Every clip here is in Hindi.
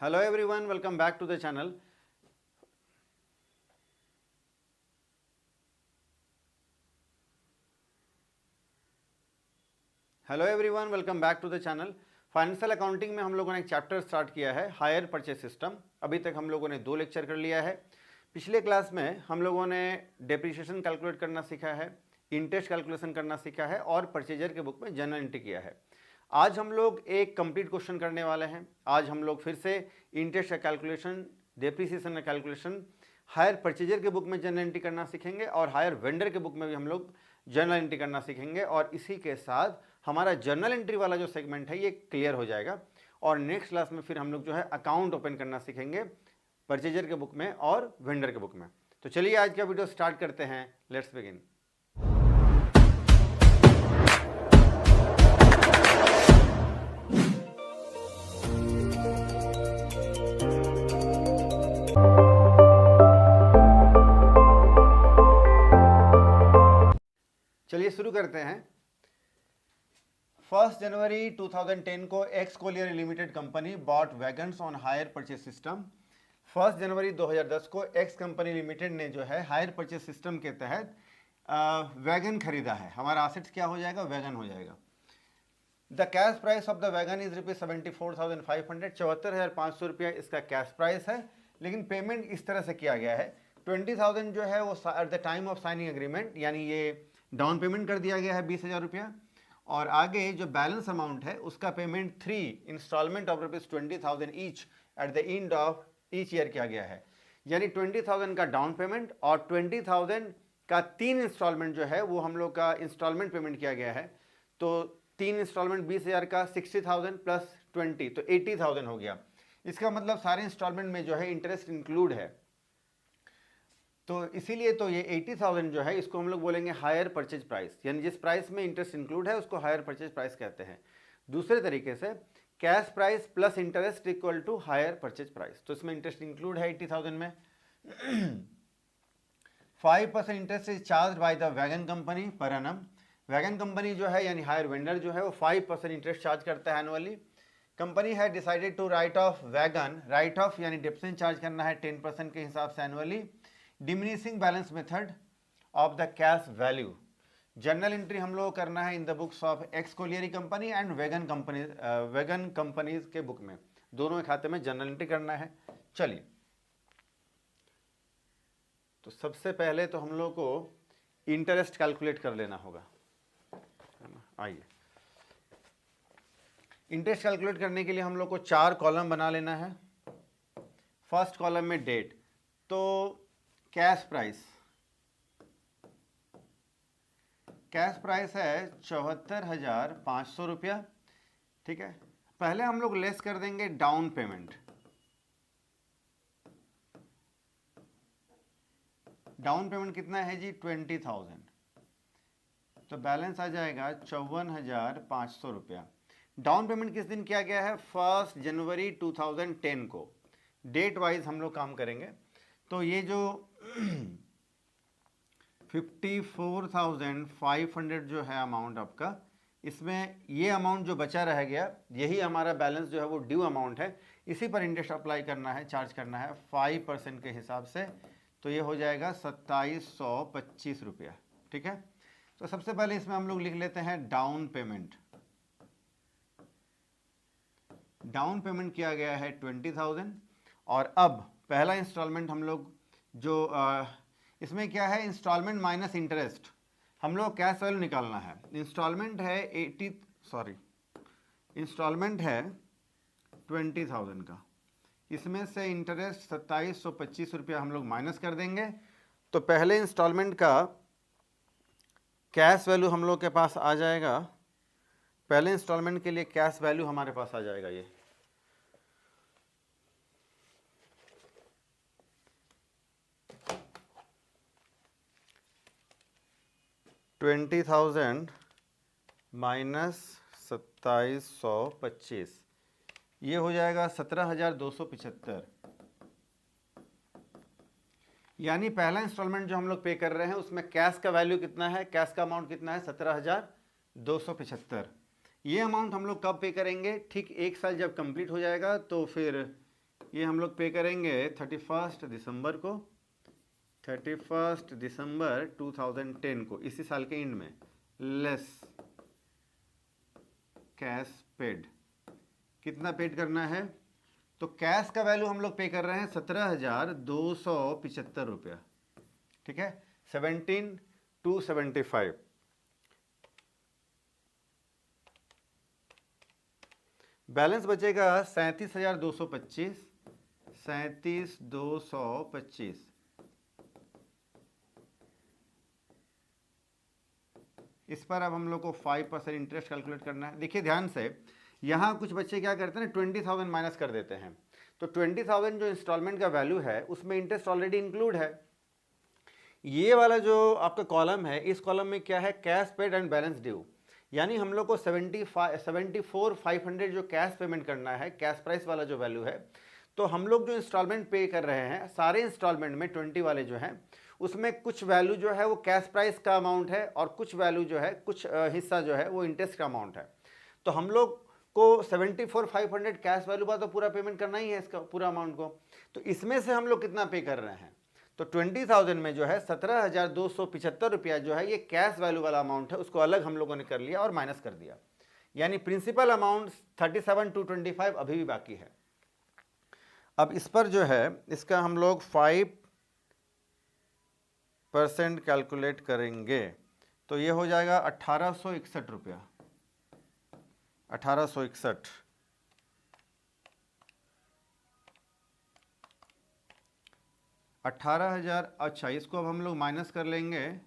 Hello everyone, welcome back to the channel. Hello everyone, welcome back to the channel. Financial accounting में हम लोगों ने एक चैप्टर स्टार्ट किया है, हायर परचेज सिस्टम। अभी तक हम लोगों ने 2 लेक्चर कर लिया है। पिछले क्लास में हम लोगों ने डेप्रिसिएशन कैलकुलेट करना सीखा है, इंटरेस्ट कैलकुलेशन करना सीखा है और परचेजर के बुक में जर्नल एंट्री किया है। आज हम लोग एक कंप्लीट क्वेश्चन करने वाले हैं। आज हम लोग फिर से इंटरेस्ट का कैलकुलेशन, डेप्रिसिएशन का कैलकुलेशन हायर परचेजर के बुक में जर्नल एंट्री करना सीखेंगे और हायर वेंडर के बुक में भी हम लोग जर्नल एंट्री करना सीखेंगे। और इसी के साथ हमारा जर्नल एंट्री वाला जो सेगमेंट है ये क्लियर हो जाएगा और नेक्स्ट क्लास में फिर हम लोग जो है अकाउंट ओपन करना सीखेंगे परचेजर के बुक में और वेंडर के बुक में। तो चलिए आज का वीडियो स्टार्ट करते हैं। Let's begin. चलिए शुरू करते हैं। 1 जनवरी 2010 को X Collier limited company bought wagons on hire purchase system. 1 जनवरी 2010 को एक्स कंपनी लिमिटेड ने जो है हायर परचेज सिस्टम के तहत वैगन खरीदा है। हमारा एसेट्स क्या हो जाएगा? वैगन हो जाएगा। The cash price of the wagon is ₹74,500। 74,500 रुपया इसका कैश प्राइस है, लेकिन पेमेंट इस तरह से किया गया है। 20,000 जो है वो at the time of signing agreement, यानी ये डाउन पेमेंट कर दिया गया है 20,000 रुपया। और आगे जो बैलेंस अमाउंट है उसका payment 3 instalment of ₹20,000 each at the end of each year किया गया है। यानी 20,000 का डाउन पेमेंट और 20,000 का 3 इंस्टॉलमेंट जो है वो हम लोग का इंस्टॉलमेंट पेमेंट किया गया है। तो 3 इंस्टॉलमेंट 20,000 का 60,000 प्लस 20 तो 80,000 हो गया। इसका मतलब सारे इंस्टॉलमेंट में जो है इंटरेस्ट इंक्लूड है। तो इसीलिए तो ये 80,000 जो है इसको हम लोग बोलेंगे हायर परचेज प्राइस, यानी जिस प्राइस में इंटरेस्ट इंक्लूड है उसको हायर परचेज प्राइस कहते हैं। दूसरे तरीके से cash price plus interest equal to hire purchase price. तो इसमें इंटरेस्ट इंक्लूड है 80,000 में। 5% interest is charge by the wagon company per annum. Wagon company जो है यानी हायर वेंडर जो है वो 5% इंटरेस्ट चार्ज करता है एनुअली। कंपनी है decided to write off wagon, write off यानी डिप्रेशन चार्ज करना है 10% के हिसाब से annually. Diminishing balance method of the cash value. Journal entry हम लोग करना है in the books of X colliery company and wagon companies के बुक में, दोनों के खाते में जर्नल एंट्री करना है। चलिए, तो सबसे पहले तो हम लोग को इंटरेस्ट कैलकुलेट कर लेना होगा। आइए, इंटरेस्ट कैलकुलेट करने के लिए हम लोग को 4 कॉलम बना लेना है। फर्स्ट कॉलम में डेट, तो कैश प्राइस है 74,500 रुपया। ठीक है, पहले हम लोग लेस कर देंगे डाउन पेमेंट। डाउन पेमेंट कितना है जी? 20,000। तो बैलेंस आ जाएगा 54,500 रुपया। डाउन पेमेंट किस दिन किया गया है? 1 जनवरी 2010 को। डेट वाइज हम लोग काम करेंगे। तो ये जो 54,500 जो है अमाउंट आपका, इसमें ये अमाउंट जो बचा रह गया यही हमारा बैलेंस जो है वो ड्यू अमाउंट है। इसी पर इंटरेस्ट अप्लाई करना है, चार्ज करना है 5% के हिसाब से। तो ये हो जाएगा 2,725 रुपया। ठीक है, तो सबसे पहले इसमें हम लोग लिख लेते हैं डाउन पेमेंट। डाउन पेमेंट किया गया है 20,000 और अब पहला इंस्टॉलमेंट हम लोग जो इसमें क्या है? Instalment minus interest. हम लोग कैश वैल्यू निकालना है। इंस्टॉलमेंट है 20,000 का, इसमें से इंटरेस्ट 2,725 रुपया हम लोग माइनस कर देंगे। तो पहले इंस्टॉलमेंट का कैश वैल्यू हम लोग के पास आ जाएगा। पहले इंस्टॉलमेंट के लिए कैश वैल्यू हमारे पास आ जाएगा ये 20,000 माइनस 2,725, ये हो जाएगा 17,275। यानी पहला इंस्टॉलमेंट जो हम लोग पे कर रहे हैं उसमें कैश का वैल्यू कितना है? कैश का अमाउंट कितना है? 17,275। ये अमाउंट हम लोग कब पे करेंगे? ठीक 1 साल जब कंप्लीट हो जाएगा तो फिर ये हम लोग पे करेंगे 31 दिसंबर को, 31 दिसंबर 2010 को, इसी साल के एंड में, लेस कैश पेड। कितना पेड करना है? तो कैश का वैल्यू हम लोग पे कर रहे हैं 17,275 रुपया, ठीक है, 17,275। बैलेंस बचेगा 37,225, 37,225। इस पर अब हम लोग को 5% इंटरेस्ट कैलकुलेट करना है। देखिए ध्यान से, यहाँ कुछ बच्चे क्या करते हैं ना, 20,000 माइनस कर देते हैं। तो 20,000 जो इंस्टॉलमेंट का वैल्यू है उसमें इंटरेस्ट ऑलरेडी इंक्लूड है। ये वाला जो आपका कॉलम है, इस कॉलम में क्या है, cash paid and balance due, यानी हम लोग को 74,500 जो कैश पेमेंट करना है, कैश प्राइस वाला जो वैल्यू है। तो हम लोग जो इंस्टॉलमेंट पे कर रहे हैं, सारे इंस्टॉलमेंट में 20 वाले जो हैं, उसमें कुछ वैल्यू जो है वो कैश प्राइस का अमाउंट है और कुछ वैल्यू जो है, कुछ हिस्सा जो है वो इंटरेस्ट का अमाउंट है। तो हम लोग को 74,500 कैश वैल्यू पर तो पूरा पेमेंट करना ही है, इसका पूरा अमाउंट को। तो इसमें से हम लोग कितना पे कर रहे हैं? तो 20,000 में जो है 17,275 रुपया जो है ये कैश वैल्यू वाला अमाउंट है, उसको अलग हम लोगों ने कर लिया और माइनस कर दिया। यानी प्रिंसिपल अमाउंट 37,225 अभी भी बाकी है। अब इस पर जो है इसका हम लोग 5% कैलकुलेट करेंगे, तो ये हो जाएगा 1,861 रुपया, 1,861। 18,000। अच्छा, इसको अब हम लोग माइनस कर लेंगे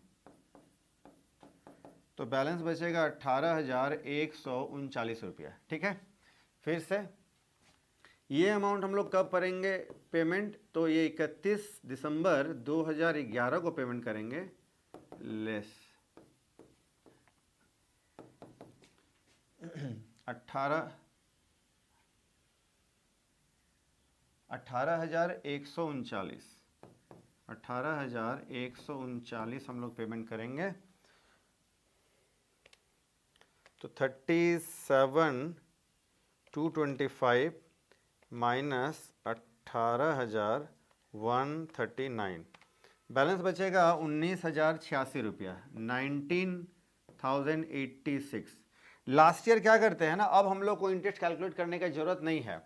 तो बैलेंस बचेगा 18,139 रुपया, ठीक है। फिर से ये अमाउंट हम लोग कब करेंगे पेमेंट? तो ये 31 दिसंबर 2011 को पेमेंट करेंगे, लेस 18,139, 18,139 हम लोग पेमेंट करेंगे। तो 37,225 माइनस 18,139, बैलेंस बचेगा 19,086 रुपया, 19,086। लास्ट ईयर क्या करते हैं ना, अब हम लोग को इंटरेस्ट कैलकुलेट करने की जरूरत नहीं है।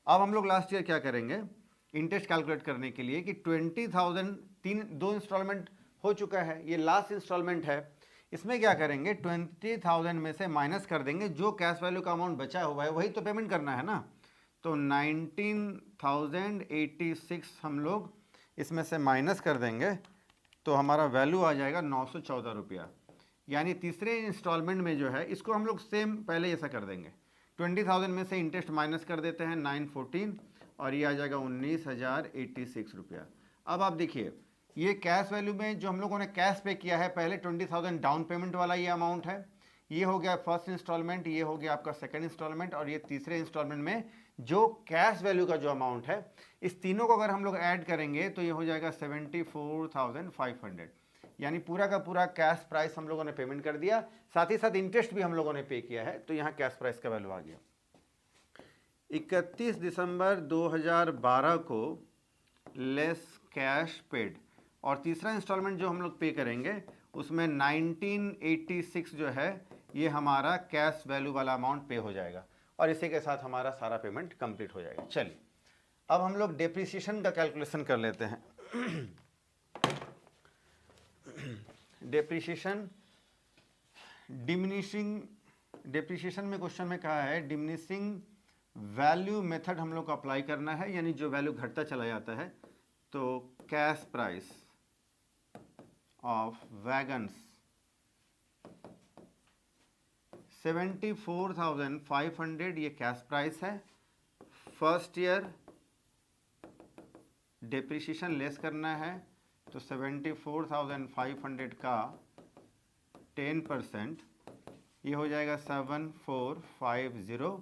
अब हम लोग लास्ट ईयर क्या करेंगे इंटरेस्ट कैलकुलेट करने के लिए कि 20,000 दो इंस्टॉलमेंट हो चुका है, ये लास्ट इंस्टॉलमेंट है। इसमें क्या करेंगे, 20,000 में से माइनस कर देंगे, जो कैश वैल्यू का अमाउंट बचा हुआ है वही तो पेमेंट करना है ना। तो 19,086 हम लोग इसमें से माइनस कर देंगे, तो हमारा वैल्यू आ जाएगा 914 रुपया। यानी तीसरे इंस्टॉलमेंट में जो है इसको हम लोग सेम पहले ऐसा कर देंगे, 20,000 में से इंटरेस्ट माइनस कर देते हैं 914, और ये आ जाएगा 19,086 रुपया। अब आप देखिए, ये कैश वैल्यू में जो हम लोगों ने कैश पे किया है पहले 20,000 डाउन पेमेंट वाला ये अमाउंट है, ये हो गया फर्स्ट इंस्टॉलमेंट, ये हो गया आपका सेकंड इंस्टॉलमेंट, और ये तीसरे इंस्टॉलमेंट में जो कैश वैल्यू का जो अमाउंट है, इस तीनों को अगर हम लोग ऐड करेंगे तो ये हो जाएगा 74,500। यानी पूरा का पूरा कैश प्राइस हम लोगों ने पेमेंट कर दिया, साथ ही साथ इंटरेस्ट भी हम लोगों ने पे किया है, तो यहाँ कैश प्राइस का वैल्यू आ गया। 31 दिसंबर 2012 को लेस कैश पेड, और तीसरा इंस्टॉलमेंट जो हम लोग पे करेंगे उसमें 1986 जो है ये हमारा कैश वैल्यू वाला अमाउंट पे हो जाएगा, और इसी के साथ हमारा सारा पेमेंट कंप्लीट हो जाएगा। चलिए अब हम लोग डेप्रिसिएशन का कैलकुलेशन कर लेते हैं। डेप्रिसिएशन डिमिनिशिंग, डेप्रिसिएशन में क्वेश्चन में कहा है डिमिनिशिंग वैल्यू मेथड हम लोग को अप्लाई करना है, यानी जो वैल्यू घटता चला जाता है। तो कैश प्राइस ऑफ वैगन्स 74,500 ये कैश प्राइस है। फर्स्ट ईयर डेप्रिसिएशन लेस करना है, तो 74,500 का 10% ये हो जाएगा 7,450,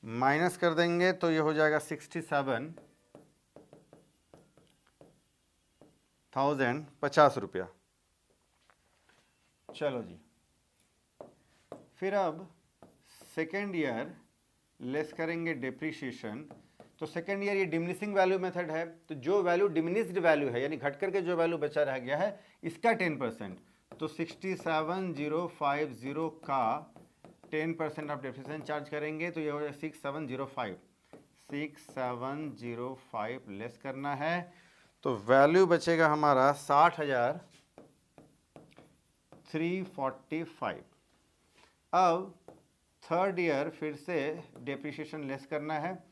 माइनस कर देंगे तो ये हो जाएगा 67,050 रुपया। चलो जी, फिर अब सेकेंड ईयर लेस करेंगे डेप्रिसिएशन, तो सेकेंड ईयर ये डिमिनिशिंग वैल्यू मेथड है, तो जो वैल्यू डिमिनिश्ड वैल्यू है यानी घट करके जो वैल्यू बचा रह गया है इसका 10%, तो 67050 का 10% आप डेप्रिसिएशन चार्ज करेंगे तो ये हो जाए 6705 लेस करना है, तो वैल्यू बचेगा हमारा 60,345। अब थर्ड ईयर फिर से डेप्रिसिएशन लेस करना है।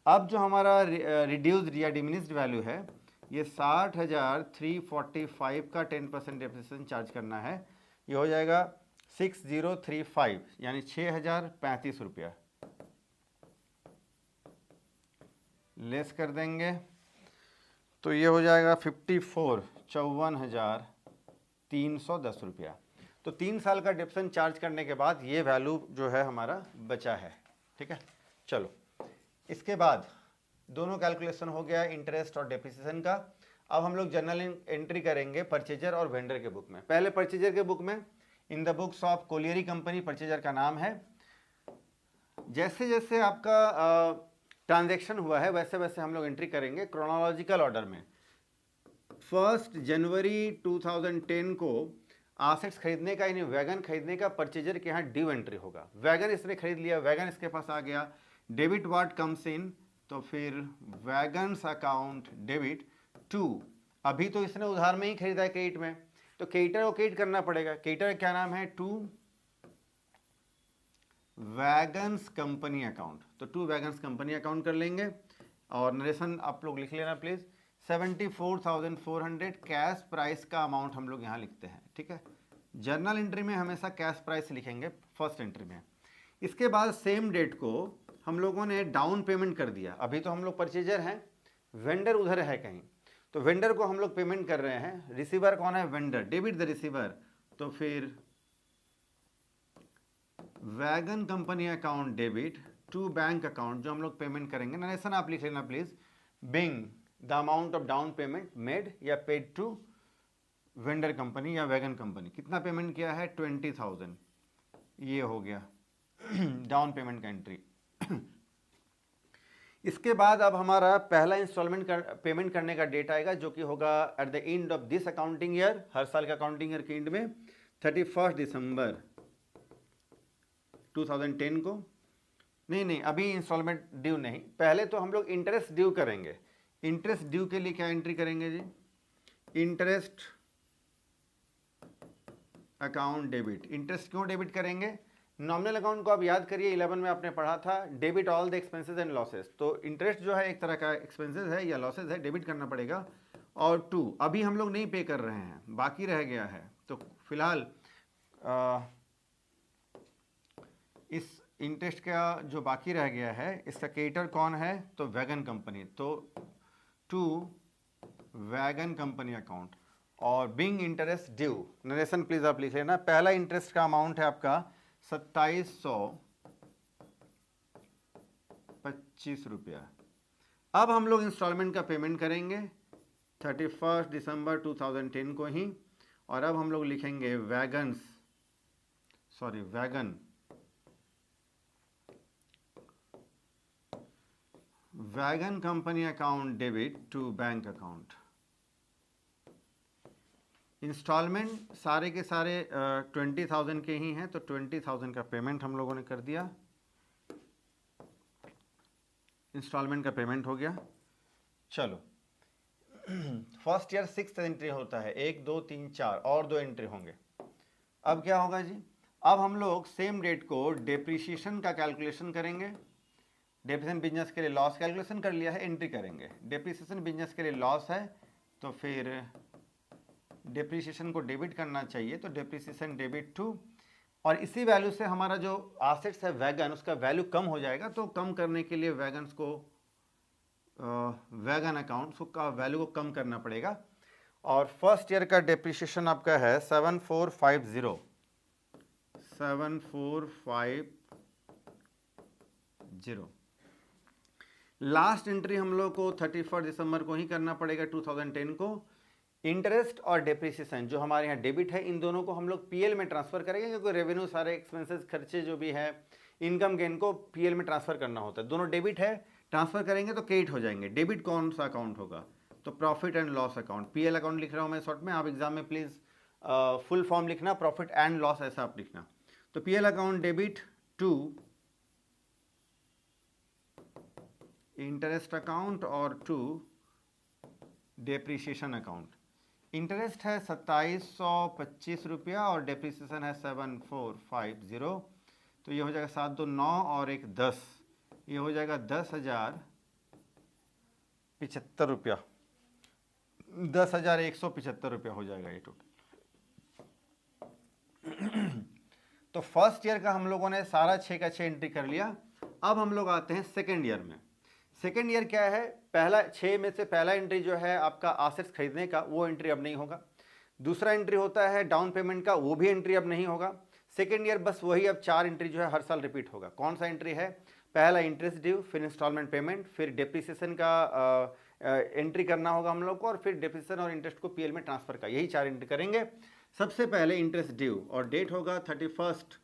अब जो हमारा रिड्यूस्ड या डिमिनिश्ड वैल्यू है ये 60,345 का 10% डेप्रिसिएशन चार्ज करना है, ये हो जाएगा 6035 यानी 6,035 रुपया लेस कर देंगे तो ये हो जाएगा 54,310 रुपया। तो 3 साल का डेप्रिसिएशन चार्ज करने के बाद ये वैल्यू जो है हमारा बचा है। ठीक है, चलो इसके बाद दोनों कैलकुलेशन हो गया इंटरेस्ट और डेप्रिसिएशन का। अब हम लोग जर्नल एंट्री करेंगे परचेजर और वेंडर के बुक में। पहले परचेजर के बुक में इन the books of colliery company purchaser का नाम है। जैसे जैसे आपका ट्रांजैक्शन हुआ है वैसे वैसे हम लोग एंट्री करेंगे क्रोनोलॉजिकल ऑर्डर में। 1 जनवरी 2010 को आसेट्स खरीदने का यानी वैगन खरीदने का परचेजर के यहाँ ड्यू एंट्री होगा। वैगन इसने खरीद लिया, वैगन इसके पास आ गया, डेबिट व्हाट कम्स इन, तो फिर वैगन्स अकाउंट डेबिट टू, अभी तो इसने उधार में ही खरीदा है क्रेडिट में, तो क्रेडिटर को क्रेडिट करना पड़ेगा। क्रेडिटर क्या नाम है, टू वैगन्स कंपनी अकाउंट, तो टू वैगन्स कंपनी अकाउंट कर लेंगे। और नरेशन आप लोग लिख लेना प्लीज, 74,400 कैश प्राइस का अमाउंट हम लोग यहाँ लिखते हैं। ठीक है, जर्नल एंट्री में हमेशा कैश प्राइस लिखेंगे फर्स्ट एंट्री में। इसके बाद सेम डेट को हम लोगों ने डाउन पेमेंट कर दिया। अभी तो हम लोग परचेजर हैं, वेंडर उधर है कहीं, तो वेंडर को हम लोग पेमेंट कर रहे हैं। रिसीवर कौन है, वेंडर, डेबिट द रिसीवर, तो फिर wagon company account debit to bank account जो हम लोग पेमेंट करेंगे। नरेशन आप लिख लेना please, being the amount of down payment made या पेड टू वेंडर कंपनी या वैगन कंपनी। कितना पेमेंट किया है, 20,000, ये हो गया डाउन पेमेंट का एंट्री। इसके बाद अब हमारा पहला इंस्टॉलमेंट पेमेंट करने का डेट आएगा जो कि होगा at the end of this accounting year, हर साल का अकाउंटिंग ईयर के एंड में 31 दिसंबर 2010 को। नहीं अभी इंस्टॉलमेंट ड्यू नहीं, पहले तो हम लोग इंटरेस्ट ड्यू करेंगे। इंटरेस्ट ड्यू के लिए क्या एंट्री करेंगे जी, इंटरेस्ट अकाउंट डेबिट। इंटरेस्ट क्यों डेबिट करेंगे, नॉमिनल अकाउंट को आप याद करिए 11 में आपने पढ़ा था, debit all the expenses and losses. तो इंटरेस्ट जो है एक तरह का एक्सपेंसेस है या लॉसेस है, डेबिट करना पड़ेगा। और टू अभी हम लोग नहीं पे कर रहे हैं, बाकी रह गया है, तो फिलहाल इस इंटरेस्ट का जो बाकी रह गया है इसका क्रेडिटर कौन है, तो वैगन कंपनी, तो टू वैगन कंपनी अकाउंट। और being interest due, narration please आप लिख लेना। पहला इंटरेस्ट का अमाउंट है आपका 2725 रुपया। अब हम लोग इंस्टॉलमेंट का पेमेंट करेंगे 31 दिसंबर 2010 को ही। और अब हम लोग लिखेंगे wagon company account debit to bank account. Instalment सारे के सारे 20,000 के ही हैं, तो 20,000 का पेमेंट हम लोगों ने कर दिया, इंस्टॉलमेंट का पेमेंट हो गया। चलो फर्स्ट ईयर 6 एंट्री होता है, 1 2 3 4 और 2 एंट्री होंगे। अब क्या होगा जी, अब हम लोग सेम डेट को डेप्रिसिएशन का कैलकुलेशन करेंगे। डेप्रिसिएशन बिजनेस के लिए लॉस कैलकुलेशन कर लिया है, एंट्री करेंगे। डेप्रिसिएशन बिजनेस के लिए लॉस है तो फिर डेप्रिसिएशन को डेबिट करना चाहिए, तो डेप्रिसिएशन डेबिट टू। और इसी वैल्यू से हमारा जो एसेट्स है वैगन, उसका वैल्यू कम हो जाएगा, तो कम करने के लिए वैगन्स को वैगन अकाउंट्स का वैल्यू को कम करना पड़ेगा। और फर्स्ट ईयर का डेप्रिसिएशन आपका है 7450। लास्ट एंट्री हम लोग को 31 दिसंबर को ही करना पड़ेगा 2010 को। इंटरेस्ट और डेप्रिसिएशन जो हमारे यहाँ डेबिट है, इन दोनों को हम लोग पीएल में ट्रांसफर करेंगे, क्योंकि रेवेन्यू सारे एक्सपेंसेस खर्चे जो भी है इनकम गेन को पीएल में ट्रांसफर करना होता है। दोनों डेबिट है, ट्रांसफर करेंगे तो क्रेडिट हो जाएंगे। डेबिट कौन सा अकाउंट होगा? तो profit and loss account, PL account लिख रहा हूँ मैं शॉर्ट में, आप एग्जाम में प्लीज फुल फॉर्म लिखना, प्रॉफिट एंड लॉस ऐसा आप लिखना। तो PL account debit to interest account और टू डेप्रीशिएशन अकाउंट। इंटरेस्ट है 2725 रुपया और डेप्रीशिएशन है 7450। तो ये हो जाएगा 7 2 9 और 1 10, ये हो जाएगा 10,075 रुपया, 10,175 रुपया हो जाएगा ये टोटल। तो फर्स्ट ईयर का हम लोगों ने सारा 6 का 6 एंट्री कर लिया। अब हम लोग आते हैं सेकेंड ईयर में। सेकेंड ईयर क्या है? पहला 6 में से पहला एंट्री जो है आपका एसेट्स खरीदने का, वो एंट्री अब नहीं होगा। दूसरा एंट्री होता है डाउन पेमेंट का, वो भी एंट्री अब नहीं होगा। सेकेंड ईयर बस वही, अब 4 एंट्री जो है हर साल रिपीट होगा। कौन सा एंट्री है? पहला इंटरेस्ट ड्यू, फिर इंस्टॉलमेंट पेमेंट, फिर डेप्रिसिएशन का एंट्री करना होगा हम लोग को, और फिर डेप्रिसिएशन और इंटरेस्ट को पीएल में ट्रांसफर का, यही 4 एंट्री करेंगे। सबसे पहले इंटरेस्ट ड्यू, और डेट होगा 31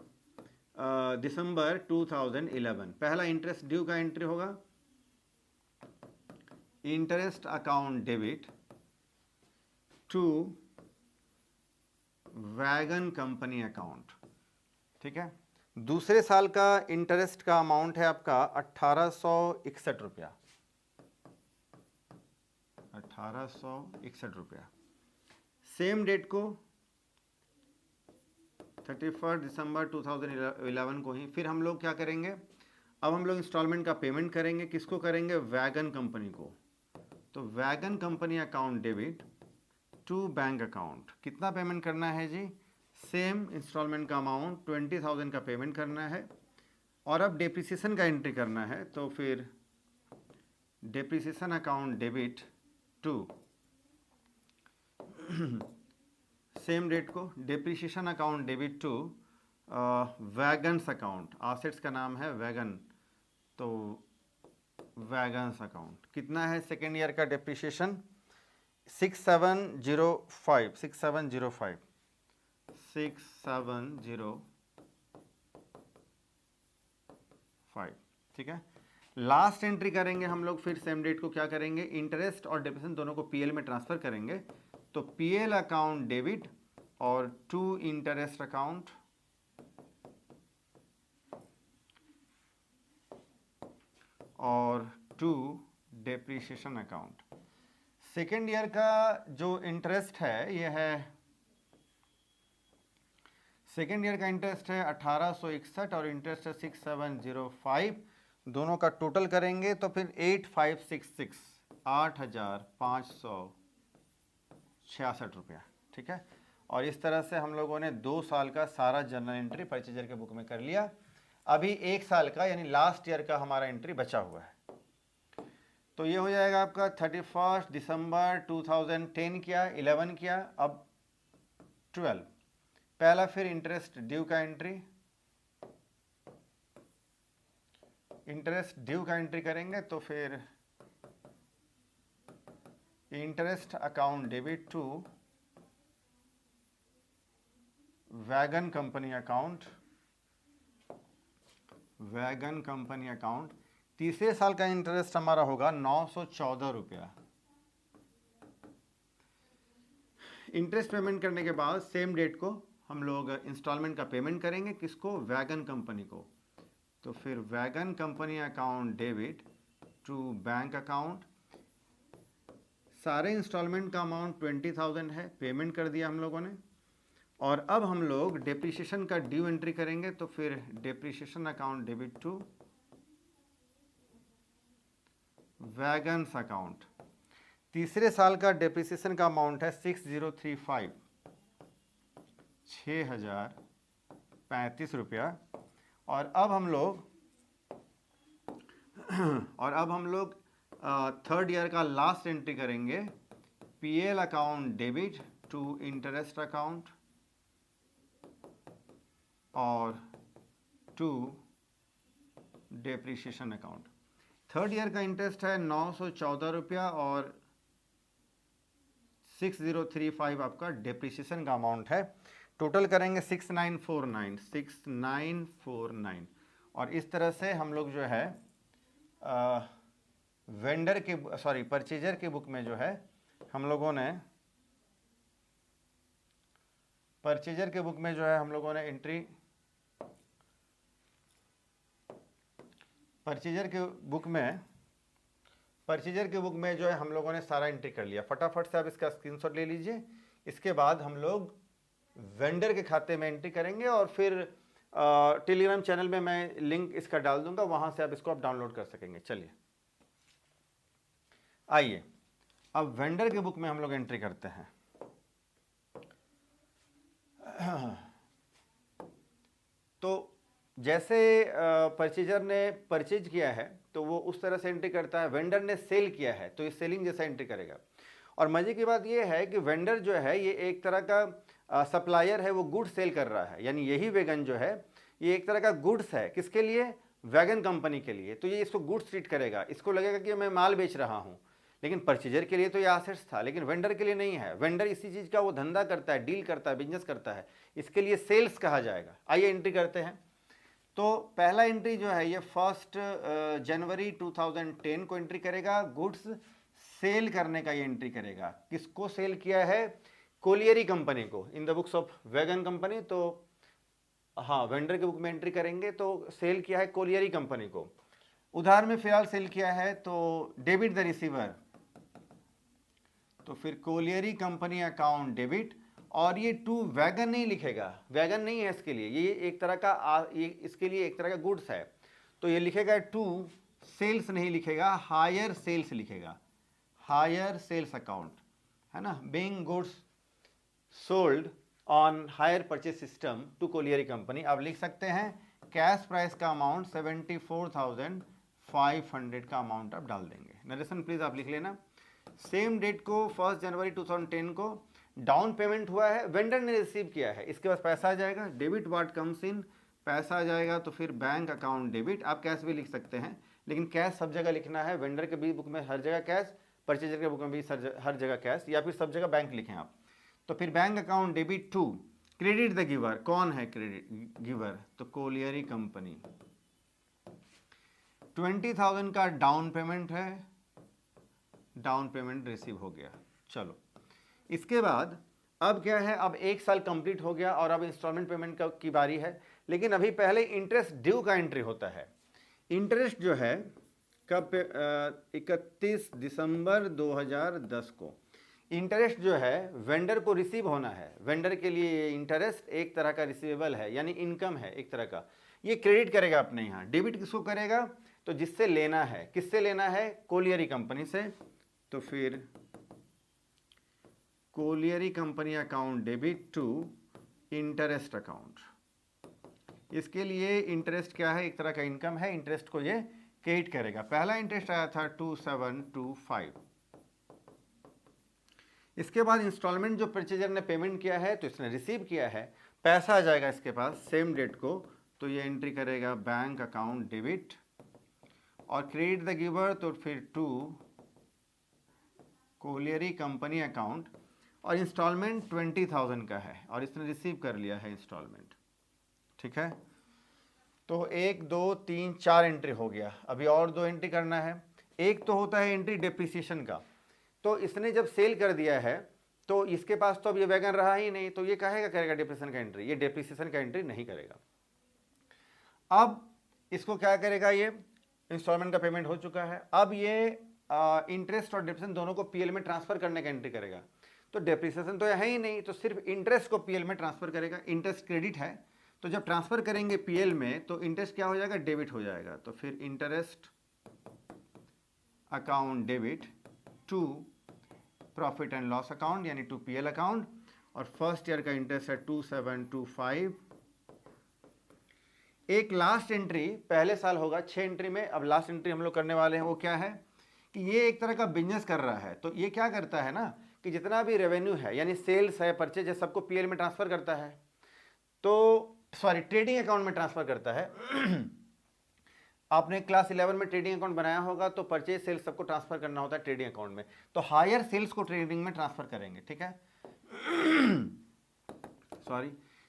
दिसंबर 2011। पहला इंटरेस्ट ड्यू का एंट्री होगा interest account debit to wagon company account, ठीक है। दूसरे साल का इंटरेस्ट का अमाउंट है आपका 1861 रुपया, 1861 रुपया। सेम डेट को 31 दिसंबर 2011 को ही फिर हम लोग क्या करेंगे? अब हम लोग इंस्टॉलमेंट का पेमेंट करेंगे। किसको करेंगे? वैगन कंपनी को। तो wagon company account debit to bank account. कितना पेमेंट करना है जी? सेम इंस्टॉलमेंट का अमाउंट 20,000 का पेमेंट करना है, और अब डेप्रिसिएशन का एंट्री करना है। तो फिर depreciation account debit to same date को depreciation account debit to wagons account. Assets का नाम है वैगन, तो वैगन्स अकाउंट। कितना है सेकेंड ईयर का डेप्रिसिएशन? 6705, 6705, 6705, ठीक है। लास्ट एंट्री करेंगे हम लोग फिर सेम डेट को, क्या करेंगे? इंटरेस्ट और डेप्रिसिएशन दोनों को पीएल में ट्रांसफर करेंगे। तो पीएल अकाउंट डेबिट और टू इंटरेस्ट अकाउंट और to depreciation account. Second year का जो इंटरेस्ट है ये है, सेकेंड ईयर का इंटरेस्ट है 1861 और इंटरेस्ट है 6705। दोनों का टोटल करेंगे तो फिर 8566, 8566 रुपया, ठीक है। और इस तरह से हम लोगों ने 2 साल का सारा जर्नल एंट्री परचेजर के बुक में कर लिया। अभी 1 साल का यानी लास्ट ईयर का हमारा एंट्री बचा हुआ है। तो ये हो जाएगा आपका 31 दिसंबर 2010 किया, 11 किया, अब 12। पहला फिर इंटरेस्ट ड्यू का एंट्री, इंटरेस्ट ड्यू का एंट्री करेंगे। तो फिर interest account debit to wagon company account, wagon company account. तीसरे साल का इंटरेस्ट हमारा होगा 914 रुपया। इंटरेस्ट पेमेंट करने के बाद सेम डेट को हम लोग इंस्टॉलमेंट का पेमेंट करेंगे। किसको? वैगन कंपनी को। तो फिर wagon company account debit to bank account. सारे इंस्टॉलमेंट का अमाउंट 20,000 है, पेमेंट कर दिया हम लोगों ने। और अब हम लोग डेप्रिसिएशन का ड्यू एंट्री करेंगे। तो फिर depreciation account debit to wagons account. तीसरे साल का डेप्रिसिएशन का अमाउंट है 6035, 6035 रुपया। और अब हम लोग थर्ड ईयर का लास्ट एंट्री करेंगे। PL account debit to interest account और to depreciation account. Third year का इंटरेस्ट है 914 रुपया और 6035 आपका डेप्रिसिएशन का अमाउंट है। टोटल करेंगे 6949, 6949। और इस तरह से हम लोग जो है वेंडर के परचेजर के बुक में जो है हम लोगों ने परचेजर के बुक में जो है हम लोगों ने एंट्री परचेजर के बुक में जो है हम लोगों ने सारा एंट्री कर लिया। फटाफट से आप इसका स्क्रीनशॉट ले लीजिए। इसके बाद हम लोग वेंडर के खाते में एंट्री करेंगे और फिर टेलीग्राम चैनल में मैं लिंक इसका डाल दूंगा, वहां से आप इसको डाउनलोड कर सकेंगे। चलिए आइए अब वेंडर के बुक में हम लोग एंट्री करते हैं। तो जैसे परचेजर ने परचेज किया है तो वो उस तरह से एंट्री करता है, वेंडर ने सेल किया है तो ये सेलिंग जैसा एंट्री करेगा। और मजे की बात ये है कि वेंडर जो है ये एक तरह का सप्लायर है, वो गुड्स सेल कर रहा है, यानी यही वैगन जो है ये एक तरह का गुड्स है। किसके लिए? वैगन कंपनी के लिए। तो ये इसको गुड्स ट्रीट करेगा, इसको लगेगा कि मैं माल बेच रहा हूँ, लेकिन परचेजर के लिए तो ये एसेट्स था, लेकिन वेंडर के लिए नहीं है। वेंडर इसी चीज़ का वो धंधा करता है, डील करता है, बिजनेस करता है, इसके लिए सेल्स कहा जाएगा। आइए एंट्री करते हैं। तो पहला एंट्री जो है ये 1 जनवरी 2010 को एंट्री करेगा, गुड्स सेल करने का ये एंट्री करेगा। किसको सेल किया है? कोलियरी कंपनी को, इन the books of wagon company. तो हाँ, वेंडर के बुक में एंट्री करेंगे तो सेल किया है कोलियरी कंपनी को। उधार में फिलहाल सेल किया है तो डेबिट द रिसीवर, तो फिर कोलियरी कंपनी अकाउंट डेबिट। और ये टू वैगन नहीं लिखेगा, वैगन नहीं है इसके लिए, ये एक तरह का ये इसके लिए एक तरह का गुड्स है, तो ये लिखेगा टू सेल्स नहीं लिखेगा, हायर सेल्स लिखेगा, हायर सेल्स अकाउंट, है ना। Being goods sold on hire purchase system to colliery company. अब लिख सकते हैं कैश प्राइस का अमाउंट 74,500 का अमाउंट आप डाल देंगे। नरेशन प्लीज आप लिख लेना। सेम डेट को 1 जनवरी 2010 को डाउन पेमेंट हुआ है, वेंडर ने रिसीव किया है, इसके पास पैसा आ जाएगा, डेबिट व्हाट कम्स इन, पैसा आ जाएगा तो फिर बैंक अकाउंट डेबिट। आप कैश भी लिख सकते हैं, लेकिन कैश सब जगह लिखना है। वेंडर के भी बुक में हर जगह कैश, परचेजर के बुक में भी हर जगह कैश, या फिर सब जगह बैंक लिखें आप। तो फिर bank account debit to credit the giver. कौन है क्रेडिट गिवर? तो कोलियरी कंपनी। 20,000 का डाउन पेमेंट है, डाउन पेमेंट रिसीव हो गया। चलो इसके बाद अब क्या है, अब 1 साल कंप्लीट हो गया और अब इंस्टॉलमेंट पेमेंट की बारी है। लेकिन अभी पहले इंटरेस्ट ड्यू का एंट्री होता है। इंटरेस्ट जो है कब? 31 दिसंबर 2010 को इंटरेस्ट जो है वेंडर को रिसीव होना है। वेंडर के लिए इंटरेस्ट एक तरह का रिसीवेबल है, यानी इनकम है एक तरह का, ये क्रेडिट करेगा अपने यहाँ। डेबिट किसको करेगा? तो जिससे लेना है। किससे लेना है? कोलियरी कंपनी से। तो फिर colliery company account debit to interest account. इसके लिए इंटरेस्ट क्या है? एक तरह का इनकम है, इंटरेस्ट को ये क्रेडिट करेगा। पहला इंटरेस्ट आया था 2725। इसके बाद इंस्टॉलमेंट जो परचेजर ने पेमेंट किया है तो इसने रिसीव किया है, पैसा आ जाएगा इसके पास सेम डेट को, तो ये एंट्री करेगा बैंक अकाउंट डेबिट। और क्रेडिट द गिवर तो फिर टू कोलियरी कंपनी अकाउंट। और इंस्टॉलमेंट 20,000 का है और इसने रिसीव कर लिया है इंस्टॉलमेंट, ठीक है। तो 1 2 3 4 एंट्री हो गया। अभी और 2 एंट्री करना है। एक तो होता है एंट्री डेप्रिसिएशन का, तो इसने जब सेल कर दिया है तो इसके पास तो अब ये वैगन रहा ही नहीं, तो ये कहेगा करेगा डेप्रिसिएशन का एंट्री, ये डेप्रिसिएशन का एंट्री नहीं करेगा। अब इसको क्या करेगा? ये इंस्टॉलमेंट का पेमेंट हो चुका है, अब ये इंटरेस्ट और डेप्रिसिएशन दोनों को पीएल में ट्रांसफर करने का एंट्री करेगा। तो डेप्रिसिएशन तो है ही नहीं, तो सिर्फ इंटरेस्ट को पीएल में ट्रांसफर करेगा। इंटरेस्ट क्रेडिट है, तो जब ट्रांसफर करेंगे पीएल में तो इंटरेस्ट क्या हो जाएगा? डेबिट हो जाएगा। तो फिर interest account debit to profit and loss account, यानी टू पीएल अकाउंट। और फर्स्ट ईयर का इंटरेस्ट है 2725। एक लास्ट एंट्री पहले साल होगा 6 एंट्री में। अब लास्ट एंट्री हम लोग करने वाले हैं, वो क्या है कि ये एक तरह का बिजनेस कर रहा है। तो ये क्या करता है ना कि जितना भी रेवेन्यू है, यानी सेल्स है, परचेज है, सबको पीएल में ट्रांसफर करता है, तो ट्रेडिंग अकाउंट में ट्रांसफर करता है। आपने क्लास 11 में ट्रेडिंग अकाउंट बनाया होगा, तो परचेज सेल्स सबको ट्रांसफर करना होता है ट्रेडिंग अकाउंट में, तो हायर सेल्स को ट्रेडिंग में ट्रांसफर करेंगे, ठीक है।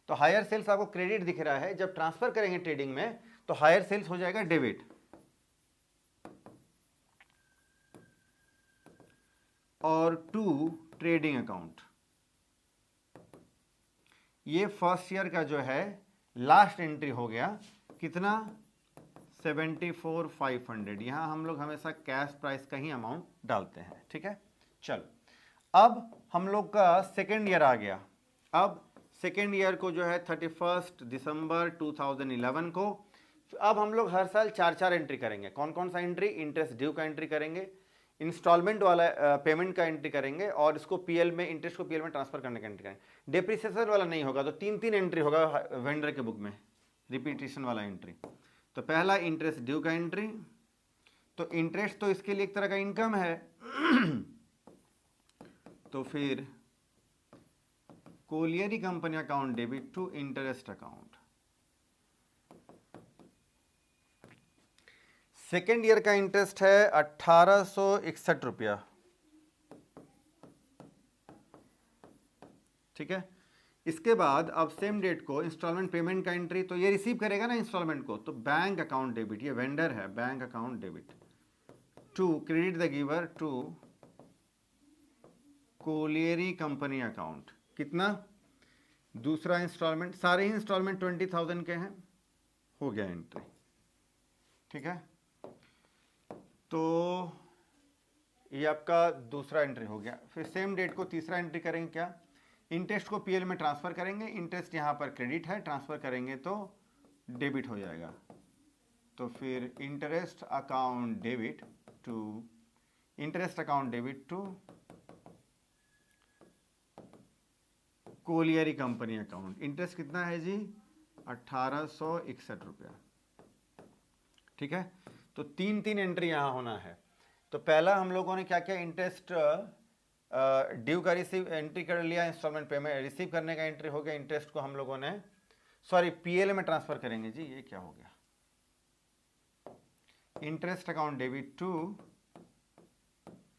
तो हायर सेल्स आपको क्रेडिट दिख रहा है, जब ट्रांसफर करेंगे ट्रेडिंग में तो हायर सेल्स हो जाएगा डेबिट। और 2 ट्रेडिंग अकाउंट। ये फर्स्ट ईयर का जो है लास्ट एंट्री हो गया, कितना 74,500। यहां हम लोग हमेशा कैश प्राइस का ही अमाउंट डालते हैं, ठीक है। चलो अब हम लोग का सेकेंड ईयर आ गया। अब सेकेंड ईयर को जो है 31 दिसंबर 2011 को, अब हम लोग हर साल 4 एंट्री करेंगे। कौन कौन सा एंट्री? इंटरेस्ट ड्यू का एंट्री करेंगे, इंस्टॉलमेंट वाला पेमेंट का एंट्री करेंगे, और इसको पीएल में, इंटरेस्ट को पीएल में ट्रांसफर करने का एंट्री करेंगे। डेप्रिसिएशन वाला नहीं होगा, तो 3 एंट्री होगा वेंडर के बुक में, रिपीटेशन वाला एंट्री। तो पहला इंटरेस्ट ड्यू का एंट्री, तो इंटरेस्ट तो इसके लिए एक तरह का इनकम है तो फिर colliery company account debit to interest account. Second year का इंटरेस्ट है 1861 रुपया, ठीक है। इसके बाद अब सेम डेट को इंस्टॉलमेंट पेमेंट का एंट्री, तो ये रिसीव करेगा ना इंस्टॉलमेंट को, तो बैंक अकाउंट डेबिट, ये वेंडर है, bank account debit to credit the giver to colliery company account. कितना? दूसरा इंस्टॉलमेंट, सारे ही इंस्टॉलमेंट 20,000 के हैं, हो गया एंट्री, ठीक है। तो ये आपका दूसरा एंट्री हो गया। फिर सेम डेट को तीसरा एंट्री करेंगे, क्या? इंटरेस्ट को पीएल में ट्रांसफर करेंगे, इंटरेस्ट यहाँ पर क्रेडिट है, ट्रांसफर करेंगे तो डेबिट हो जाएगा। तो फिर interest account debit to colliery company account. Interest कितना है जी? 1861 रुपया, ठीक है। तो 3 एंट्री यहाँ होना है। तो पहला हम लोगों ने क्या किया, इंटरेस्ट ड्यू का रिसीव एंट्री कर लिया, इंस्टॉलमेंट पेमेंट रिसीव करने का एंट्री हो गया। इंटरेस्ट को हम लोगों ने पीएल में ट्रांसफर करेंगे जी, ये क्या हो गया, interest account debit to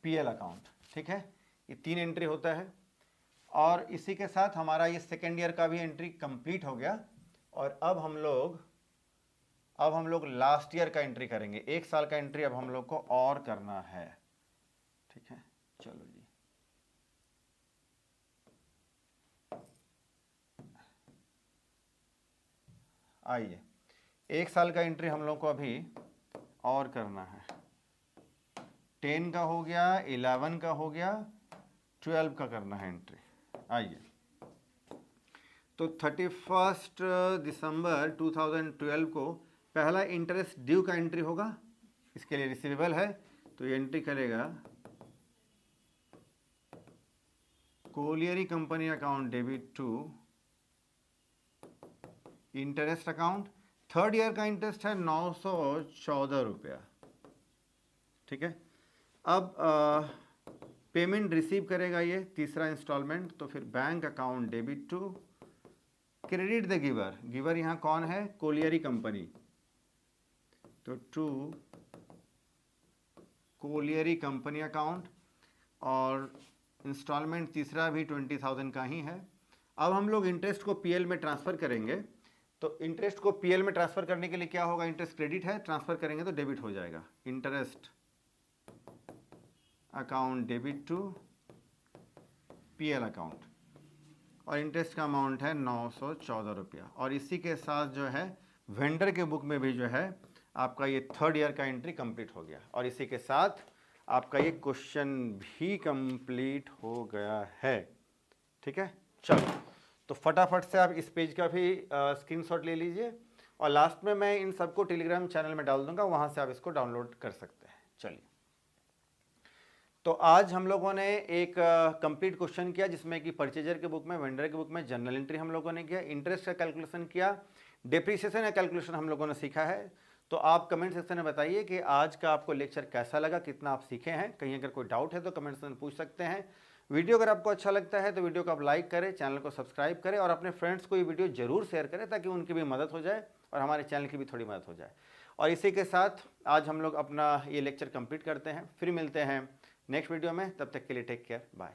PL account, ठीक है। ये 3 एंट्री होता है। और इसी के साथ हमारा ये सेकेंड ईयर का भी एंट्री कंप्लीट हो गया। और अब हम लोग लास्ट ईयर का एंट्री करेंगे। 1 साल का एंट्री अब हम लोग को और करना है, ठीक है। चलो जी, आइए 1 साल का एंट्री हम लोग को अभी और करना है। 10 का हो गया, 11 का हो गया, 12 का करना है एंट्री। आइए, तो 31 दिसंबर 2012 को पहला इंटरेस्ट ड्यू का एंट्री होगा, इसके लिए रिसीवेबल है, तो ये एंट्री करेगा colliery company account debit to interest account. Third year का इंटरेस्ट है 914 रुपया, ठीक है। अब पेमेंट रिसीव करेगा ये तीसरा इंस्टॉलमेंट, तो फिर bank account debit to credit the giver. Giver यहाँ कौन है? कोलियरी कंपनी, तो टू कोलियरी कंपनी अकाउंट। और इंस्टॉलमेंट तीसरा भी 20,000 का ही है। अब हम लोग इंटरेस्ट को पीएल में ट्रांसफ़र करेंगे, तो इंटरेस्ट को पीएल में ट्रांसफ़र करने के लिए क्या होगा, इंटरेस्ट क्रेडिट है, ट्रांसफ़र करेंगे तो डेबिट हो जाएगा। Interest account debit to PL account, और इंटरेस्ट का अमाउंट है 914 रुपया। और इसी के साथ जो है वेंडर के बुक में भी जो है आपका ये थर्ड ईयर का एंट्री कंप्लीट हो गया। और इसी के साथ आपका ये क्वेश्चन भी कंप्लीट हो गया है, ठीक है। चलो, तो फटाफट से आप इस पेज का भी स्क्रीनशॉट ले लीजिए, और लास्ट में मैं इन सबको टेलीग्राम चैनल में डाल दूंगा, वहाँ से आप इसको डाउनलोड कर सकते हैं। चलिए, तो आज हम लोगों ने एक कंप्लीट क्वेश्चन किया, जिसमें कि परचेजर के बुक में, वेंडर के बुक में जनरल एंट्री हम लोगों ने किया, इंटरेस्ट का कैलकुलेशन किया, डेप्रिसिएशन का कैलकुलेशन हम लोगों ने सीखा है। तो आप कमेंट सेक्शन में बताइए कि आज का आपको लेक्चर कैसा लगा, कितना आप सीखे हैं। कहीं अगर कोई डाउट है तो कमेंट सेक्शन में पूछ सकते हैं। वीडियो अगर आपको अच्छा लगता है तो वीडियो को आप लाइक करें, चैनल को सब्सक्राइब करें, और अपने फ्रेंड्स को ये वीडियो जरूर शेयर करें, ताकि उनकी भी मदद हो जाए और हमारे चैनल की भी थोड़ी मदद हो जाए। और इसी के साथ आज हम लोग अपना ये लेक्चर कंप्लीट करते हैं। फिर मिलते हैं नेक्स्ट वीडियो में, तब तक के लिए टेक केयर, बाय।